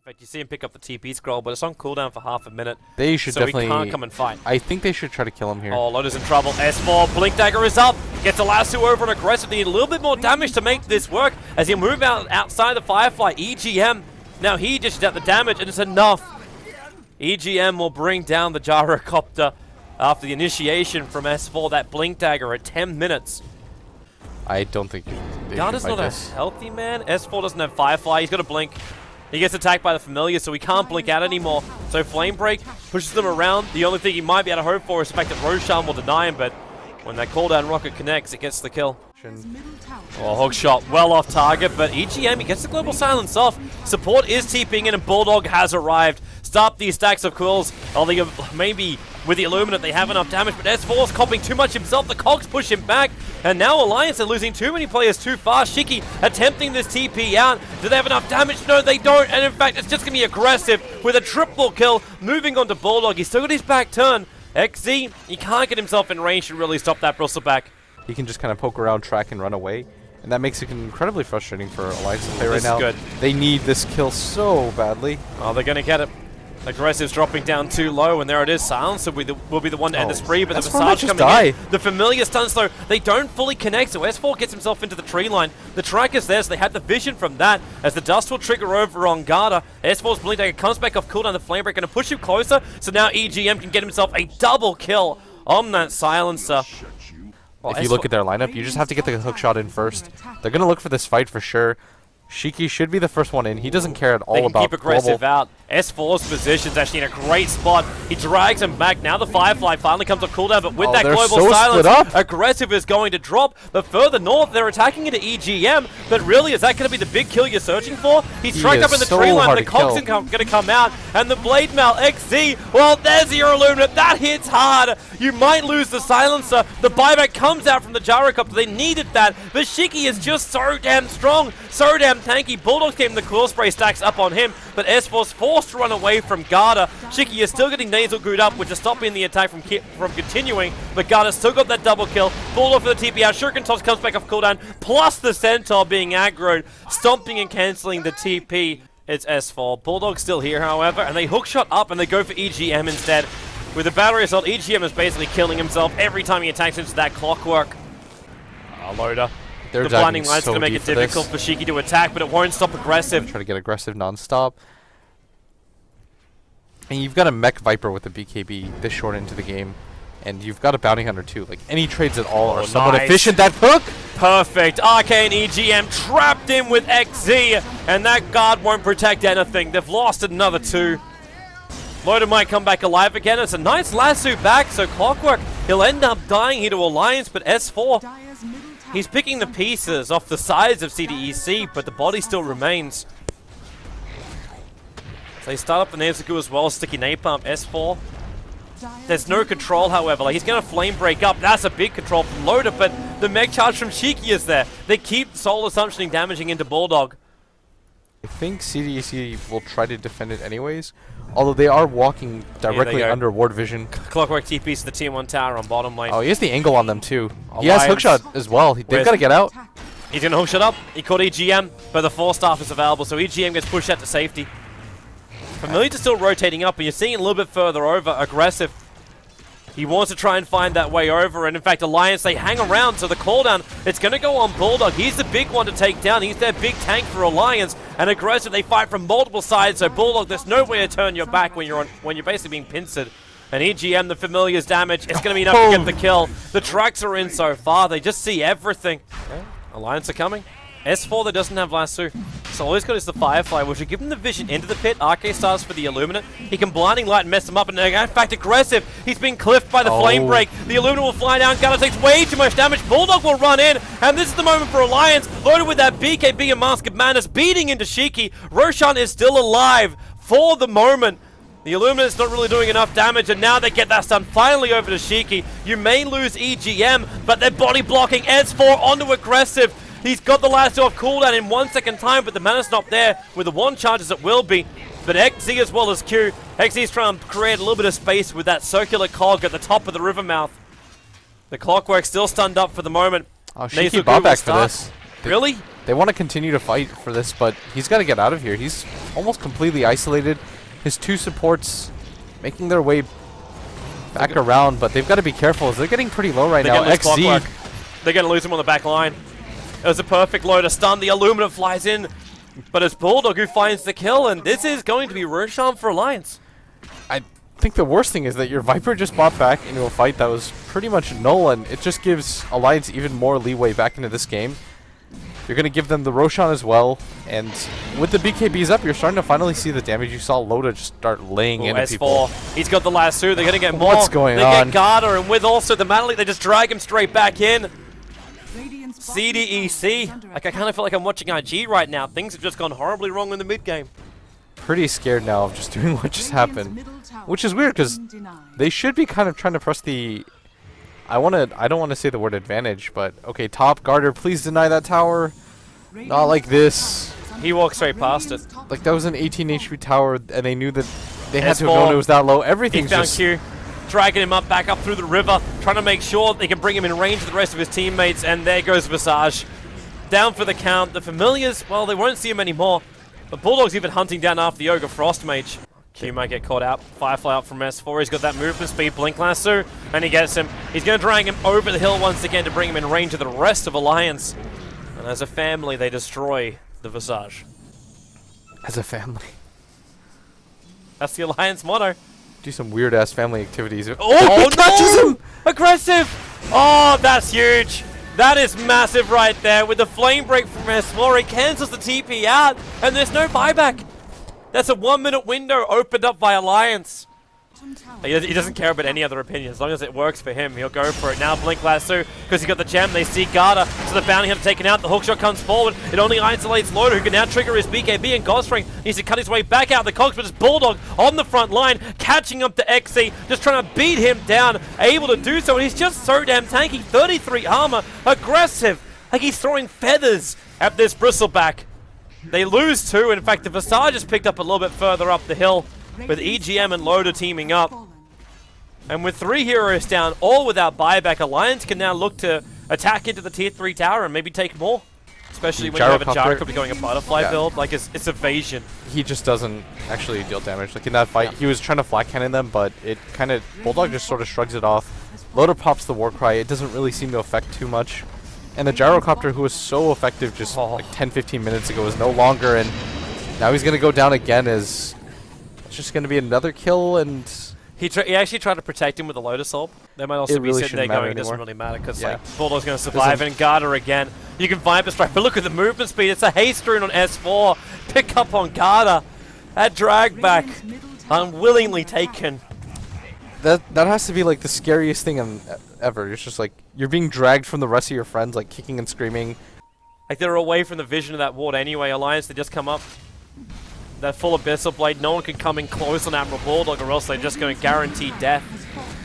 In fact, you see him pick up the TP scroll, but it's on cooldown for half a minute. They should definitely... So he can't come and fight. I think they should try to kill him here. Oh, Loda's in trouble. S4, Blink Dagger is up. Gets a lasso over and aggressive. Need a little bit more damage to make this work as he move outside the Firefly. EGM, now he dishes out the damage, and it's enough. EGM will bring down the gyrocopter after the initiation from S4. That Blink Dagger at 10 minutes. I don't think Garda's not a healthy man. S4 doesn't have Firefly. He's got a Blink. He gets attacked by the Familiar, so he can't blink out anymore. So Flame Break pushes them around. The only thing he might be able to hope for is the fact that Roshan will deny him, but when that cooldown rocket connects, it gets the kill. Oh, hook shot, well off target, but EGM, he gets the Global Silence off. Support is TPing in, and Bulldog has arrived. Stop these stacks of quills. Maybe with the Illuminate they have enough damage, but S4's copying too much himself. The Cogs push him back, and now Alliance are losing too many players too fast. Shiki attempting this TP out. Do they have enough damage? No, they don't, and in fact, it's just going to be aggressive with a triple kill. Moving on to Bulldog, he's still got his back turn. XZ, he can't get himself in range to really stop that bristleback. He can just kind of poke around, track, and run away. And that makes it incredibly frustrating for Alliance to play right now. Good. They need this kill so badly. Oh, they're going to get it. Aggressive's dropping down too low, and there it is. Silence will be the one to end the spree, but the Visage coming in. The Familiar stuns, though, they don't fully connect, so S4 gets himself into the tree line. The tracker's there, so they had the vision from that, as the dust will trigger over on Garda. S4's Blink Dagger comes back off cooldown, the Flame Break going to push him closer, so now EGM can get himself a double kill on that Silencer. Well, if you look at their lineup, you just have to get the hook shot in first. They're going to look for this fight for sure. Shiki should be the first one in. He doesn't care at all about keep aggressive out. S4's position's actually in a great spot. He drags him back. Now the Firefly finally comes off cooldown, but with that Global Silence, aggressive is going to drop. But further north, they're attacking into EGM. But really, is that going to be the big kill you're searching for? He's tracked up in the tree line. The Cogs are going to come out. And the Blade Mail XZ, well, there's your Illuminate. That hits hard. You might lose the Silencer. The buyback comes out from the Gyrocopter. They needed that. But Shiki is just so damn strong, so damn tanky. Bulldog's getting the Quill Spray stacks up on him, but S4's forced to run away from Garda. Shiki is still getting Nasal Good up, which is stopping the attack from continuing, but Garda's still got that double kill. Bulldog for the TP out. Shuriken Toss comes back off cooldown, plus the Centaur being aggroed, stomping and cancelling the TP. It's S4. Bulldog's still here, however, and they hook shot up and they go for EGM instead. With the battery assault, EGM is basically killing himself every time he attacks into that clockwork. Loader. The blinding light's going to make it difficult for Shiki to attack, but it won't stop aggressive. Try to get aggressive non-stop. And you've got a Mech Viper with the BKB this short into the game. And you've got a Bounty Hunter too. Like, any trades at all are somewhat efficient. That hook! Perfect. Arcane EGM trapped in with XZ, and that guard won't protect anything. They've lost another two. Loader might come back alive again. It's a nice lasso back, so Clockwork, he'll end up dying here to Alliance, but S4... he's picking the pieces off the sides of CDEC, but the body still remains. So they start up the Nezuko as well, sticky Napalm, S4. There's no control, however. Like, he's going to Flame Break up. That's a big control from Loader, but the Mech Charge from Shiki is there. They keep Soul Assumptioning damaging into Bulldog. I think CDEC will try to defend it anyways, although they are walking directly under ward vision. Clockwork TP's to the Tier 1 tower on bottom lane. Oh, he has the angle on them too. He has hookshot as well. They've got to get out. He's going to hookshot up. He caught EGM, but the Force Staff is available, so EGM gets pushed out to safety. Familiar's still rotating up, and you're seeing a little bit further over. Aggressive. He wants to try and find that way over, and in fact, Alliance, they hang around, so the cooldown, it's going to go on Bulldog. He's the big one to take down. He's their big tank for Alliance, and aggressive, they fight from multiple sides, so Bulldog, there's no way to turn your back when you're basically being pincered. And EGM, the Familiar's damage, it's going to be enough to get the kill. The tracks are in so far, they just see everything. Okay. Alliance are coming. S4 that doesn't have lasso. So all he's got is the Firefly, which will give him the vision into the pit. RK Stars for the Illuminate. He can Blinding Light and mess him up, and in fact, aggressive. He's being cliffed by the Flame Break. The Illuminate will fly down. Garda takes way too much damage. Bulldog will run in, and this is the moment for Alliance. Loaded with that BKB and Mask of Madness, beating into Shiki. Roshan is still alive for the moment. The Illuminate's not really doing enough damage, and now they get that stun finally over to Shiki. You may lose EGM, but they're body blocking. S4 onto aggressive. He's got the lasso off cooldown in 1 second time, but the mana's not there with the one charge as it will be. But XZ as well as Q. XZ's trying to create a little bit of space with that circular cog at the top of the river mouth. The Clockwork still stunned up for the moment. Oh, Shiki bought back for this. Really? They want to continue to fight for this, but he's got to get out of here. He's almost completely isolated. His 2 supports making their way back around, but they've got to be careful as they're getting pretty low right now. XZ. They're going to lose him on the back line. It was a perfect low to stun. The aluminum flies in, but it's Bulldog who finds the kill, and this is going to be Roshan for Alliance. I think the worst thing is that your Viper just bought back into a fight that was pretty much null, and it just gives Alliance even more leeway back into this game. You're going to give them the Roshan as well, and with the BKBs up, you're starting to finally see the damage. You saw Loda just start laying into people. He's got the lasso. They're going to get more. What's going on? They get Garda, and with also the Manly, they just drag him straight back in. CDEC. Like, I kind of feel like I'm watching IG right now. Things have just gone horribly wrong in the mid game. Pretty scared now of just doing what just happened, which is weird because they should be kind of trying to press the... I don't want to say the word advantage, but okay, top Garter, please deny that tower. Not like this. He walked straight past it. Like, that was an 18 HP tower, and they knew that they had to have known it was that low. Everything's just... Q, dragging him up, back up through the river, trying to make sure they can bring him in range of the rest of his teammates, and there goes Visage. Down for the count. The Familiars, well, they won't see him anymore, but Bulldog's even hunting down after the Ogre Frost Mage. Q might get caught out. Firefly out from S4. He's got that movement speed, Blink Lasso, and he gets him. He's going to drag him over the hill once again to bring him in range of the rest of Alliance. And as a family, they destroy the Visage. As a family. That's the Alliance motto. Do some weird-ass family activities. Oh, touches him! Aggressive! Oh, that's huge. That is massive right there. With the flame break from S4, he cancels the TP out, and there's no buyback. That's a 1-minute window opened up by Alliance. He doesn't care about any other opinion. As long as it works for him, he'll go for it. Now Blink Lasso, because he got the gem. They see Garda, so the bounty hunter taken out. The hookshot comes forward. It only isolates Loda, who can now trigger his BKB, and Godstring needs to cut his way back out the cogs, but it's Bulldog on the front line, catching up to XC, just trying to beat him down, able to do so, and he's just so damn tanky. 33 armor, aggressive, like he's throwing feathers at this Bristleback. They lose 2. In fact, the Visage is picked up a little bit further up the hill, with EGM and Loda teaming up. And with 3 heroes down, all without buyback, Alliance can now look to attack into the tier 3 tower and maybe take more. Especially when you have a Gyrocopter going a butterfly build, like it's evasion. He just doesn't actually deal damage. Like in that fight, he was trying to flat cannon them, but it kind of... Bulldog just sort of shrugs it off. Loda pops the Warcry. It doesn't really seem to affect too much. And the Gyrocopter, who was so effective just like 10-15 minutes ago, is no longer, and now he's going to go down again as... It's just going to be another kill, and... He actually tried to protect him with a Lotus Orb. They might also be sitting there going, it doesn't really matter, because like, Bulldog's going to survive, and Garda again. You can Viper Strike, but look at the movement speed. It's a haste rune on S4. Pick up on Garda. That drag back, unwillingly taken. That has to be like the scariest thing ever. It's just like, you're being dragged from the rest of your friends, like kicking and screaming. Like they're away from the vision of that ward anyway. Alliance, they just come up. They're full of Abyssal Blade. No one can come in close on Admiral Bulldog, or else they're just going to guarantee death.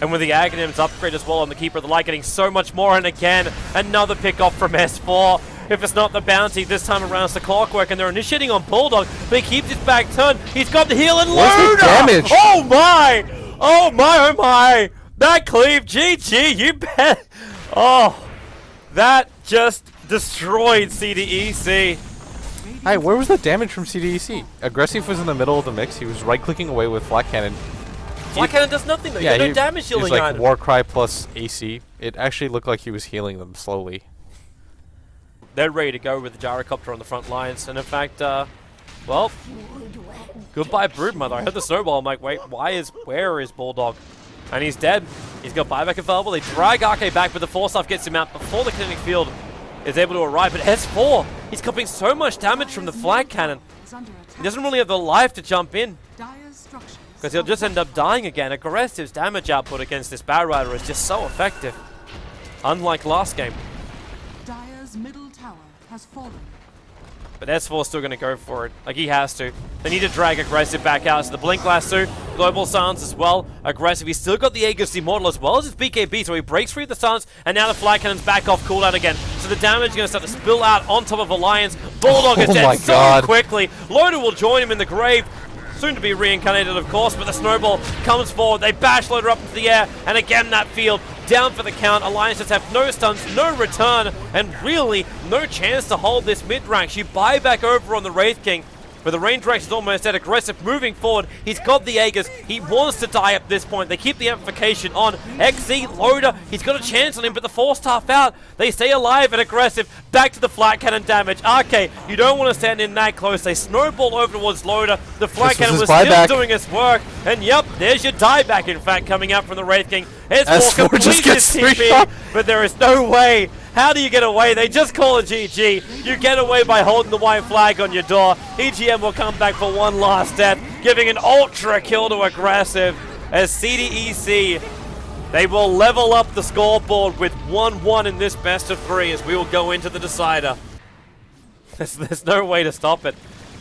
And with the Aghanims upgrade as well on the Keeper of the Light, getting so much more. And again, another pick off from S4. If it's not the bounty, this time around it's the Clockwork, and they're initiating on Bulldog, but he keeps his back turned. He's got the heal and Loda! Damage? Oh my! Oh my, oh my! That cleave, GG, you bet! Oh, that just destroyed CDEC. Hi, where was the damage from CDEC? Aggressive was in the middle of the mix. He was right-clicking away with Flat Cannon. Flat Cannon does nothing though. Yeah, no damage healing like item. Warcry plus AC. It actually looked like he was healing them slowly. They're ready to go with the Gyrocopter on the front lines, and in fact, well, goodbye Broodmother. I heard the snowball. I'm like, wait, where is Bulldog? And he's dead. He's got buyback available. They drag RK back, but the Force Staff gets him out before the kinetic field is able to arrive. But S4, he's copying so much damage from the Flag Cannon. He doesn't really have the life to jump in, because he'll just end up dying again. Aggressive's damage output against this Bow Rider is just so effective, unlike last game. Dire's middle tower has fallen. But S4's still going to go for it. Like, he has to. They need to drag Aggressive back out. So the Blink Lasso, Global Silence as well. Aggressive, he's still got the Aegis Immortal as well as his BKB, so he breaks free of the Silence, and now the Flag Cannon's back off cooldown again. So the damage is going to start to spill out on top of Alliance. Bulldog is dead so quickly. Loda will join him in the grave. Soon to be reincarnated, of course, but the snowball comes forward. They bash Loda up into the air, and again that field. down for the count. Alliance just have no stuns, no return, and really no chance to hold this mid-rank. You buy back over on the Wraith King, but the range ranks is almost dead. Aggressive moving forward. He's got the Aegis. He wants to die at this point. They keep the amplification on. XZ, Loader, he's got a chance on him, but the Force Staff out. They stay alive and aggressive. Back to the flat cannon damage. RK, you don't want to stand in that close. They snowball over towards Loader. The flat cannon was still doing its work. And yep, there's your dieback, in fact, coming out from the Wraith King. S4 just gets completes his TP, but there is no way. How do you get away? They just call it GG. You get away by holding the white flag on your door. EGM will come back for one last death, giving an ultra kill to aggressive as CDEC. They will level up the scoreboard with 1-1 in this best of 3 as we will go into the decider. There's no way to stop it.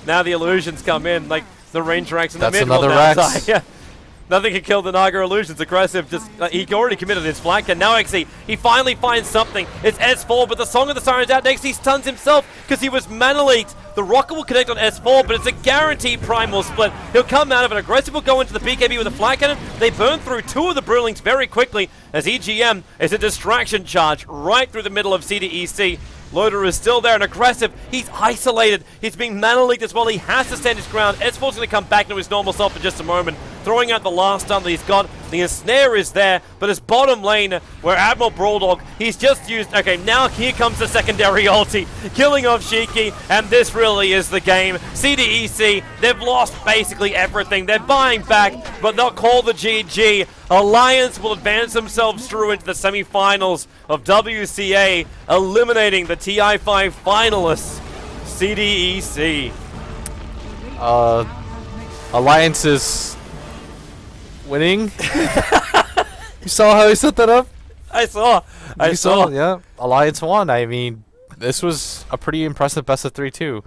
Now the illusions come in, like the range ranks in the mid. That's another Rax. Yeah. Nothing can kill the Naga Illusions. Aggressive, just he already committed his flank, and now XE, he finally finds something. It's S4, but the Song of the Siren's out next. He stuns himself because he was mana leaked. The rocket will connect on S4, but it's a guaranteed primal split. He'll come out of it. Aggressive will go into the BKB with a flank cannon. They burn through 2 of the Brewlings very quickly as EGM is a distraction charge right through the middle of CDEC. Loader is still there and aggressive. He's isolated. He's being mana leaked as well. He has to stand his ground. S4's going to come back to his normal self in just a moment, throwing out the last stun that he's got. The ensnare is there, but his bottom lane, where Admiral Brawldog, he's just used... Okay, now here comes the secondary ulti, killing off Shiki, and this really is the game. CDEC, they've lost basically everything. They're buying back, but they'll call the GG. Alliance will advance themselves through into the semi-finals of WCA, eliminating the TI5 finalists, CDEC. Alliance is winning. You saw how he set that up? I saw. Yeah. Alliance won. I mean, this was a pretty impressive best of 3 too.